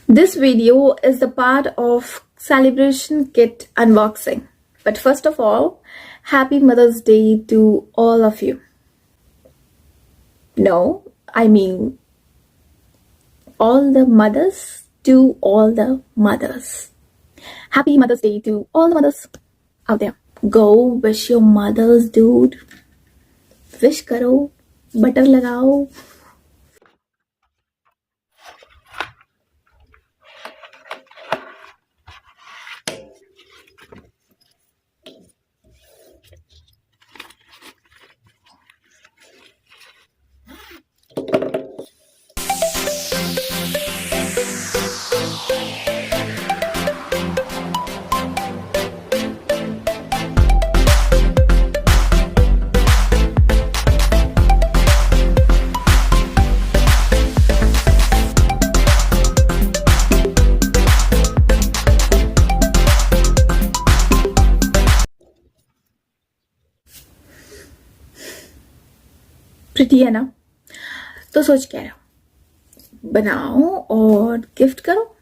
This video is the part of celebration kit unboxing. But first of all, happy Mother's Day to all of you. No, I mean all the mothers to all the mothers. Happy Mother's Day to all the mothers out there. Go wish your mothers, dude. Wish karo, butter lagao. प्रीति है ना, तो सोच क्या रहे हो, बनाओ और gift करो.